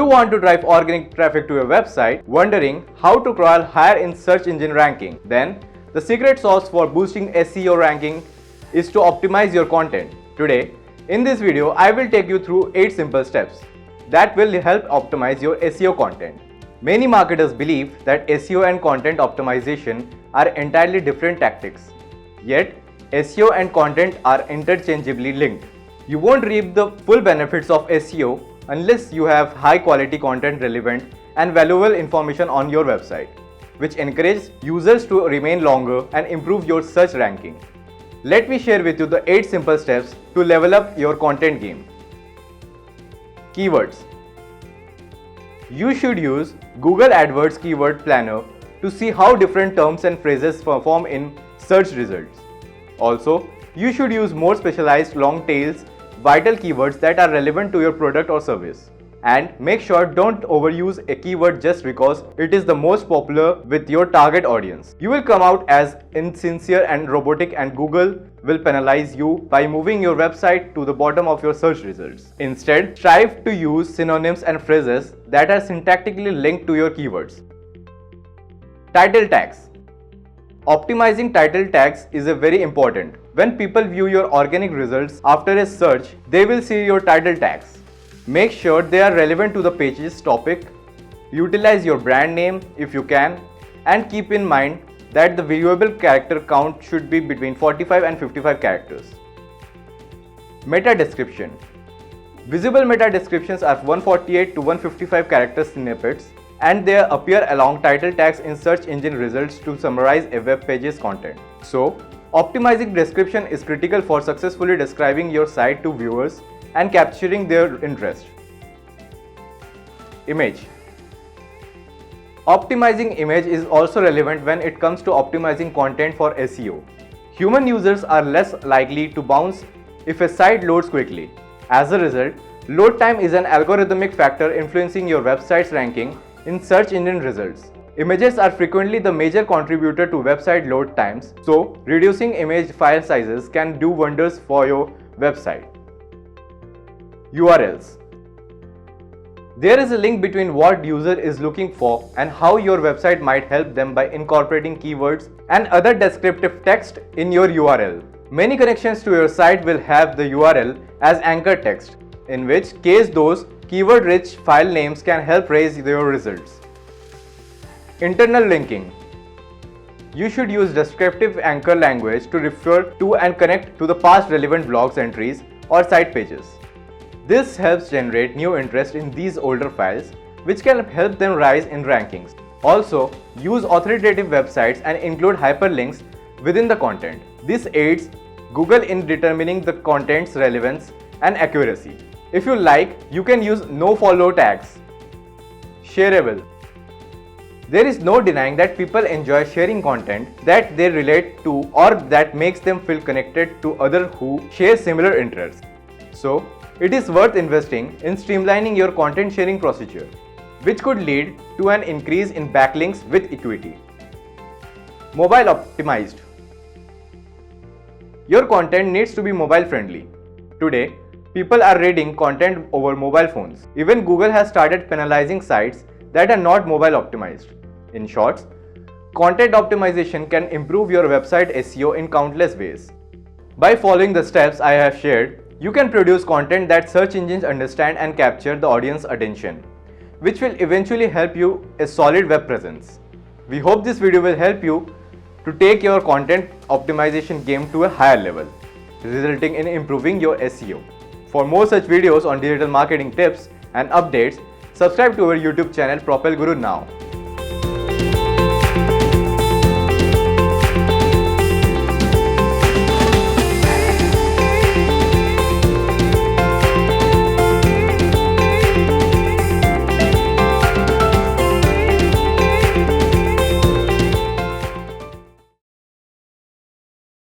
You want to drive organic traffic to your website, wondering how to crawl higher in search engine ranking? Then, the secret sauce for boosting SEO ranking is to optimize your content. Today, in this video, I will take you through 8 simple steps that will help optimize your SEO content. Many marketers believe that SEO and content optimization are entirely different tactics. Yet, SEO and content are interchangeably linked. You won't reap the full benefits of SEO unless you have high quality content relevant and valuable information on your website, which encourages users to remain longer and improve your search ranking. Let me share with you the 8 simple steps to level up your content game. Keywords. You should use Google AdWords Keyword Planner to see how different terms and phrases perform in search results. Also, you should use more specialized long tails, vital keywords that are relevant to your product or service. And make sure don't overuse a keyword just because it is the most popular with your target audience. You will come out as insincere and robotic, and Google will penalize you by moving your website to the bottom of your search results. Instead, strive to use synonyms and phrases that are syntactically linked to your keywords. Title tags. Optimizing title tags is very important. When people view your organic results after a search, they will see your title tags. Make sure they are relevant to the page's topic. Utilize your brand name if you can, and keep in mind that the viewable character count should be between 45 and 55 characters. Meta description. Visible meta descriptions are 148 to 155 character snippets, and they appear along title tags in search engine results to summarize a web page's content. So, optimizing description is critical for successfully describing your site to viewers and capturing their interest. Image. Optimizing image is also relevant when it comes to optimizing content for SEO. Human users are less likely to bounce if a site loads quickly. As a result, load time is an algorithmic factor influencing your website's ranking in search engine results. Images are frequently the major contributor to website load times, so reducing image file sizes can do wonders for your website. URLs. There is a link between what user is looking for and how your website might help them by incorporating keywords and other descriptive text in your URL. Many connections to your site will have the URL as anchor text, in which case those keyword-rich file names can help raise your results. Internal linking. You should use descriptive anchor language to refer to and connect to the past relevant blogs entries or site pages. This helps generate new interest in these older files, which can help them rise in rankings. Also, use authoritative websites and include hyperlinks within the content. This aids Google in determining the content's relevance and accuracy. If you like, you can use nofollow tags. Shareable. There is no denying that people enjoy sharing content that they relate to or that makes them feel connected to others who share similar interests. So, it is worth investing in streamlining your content sharing procedure, which could lead to an increase in backlinks with equity. Mobile optimized. Your content needs to be mobile friendly. Today, people are reading content over mobile phones. Even Google has started penalizing sites that are not mobile optimized. In short, content optimization can improve your website SEO in countless ways. By following the steps I have shared, you can produce content that search engines understand and capture the audience attention, which will eventually help you a solid web presence. We hope this video will help you to take your content optimization game to a higher level, resulting in improving your SEO. For more such videos on digital marketing tips and updates, subscribe to our YouTube channel Propel Guru now.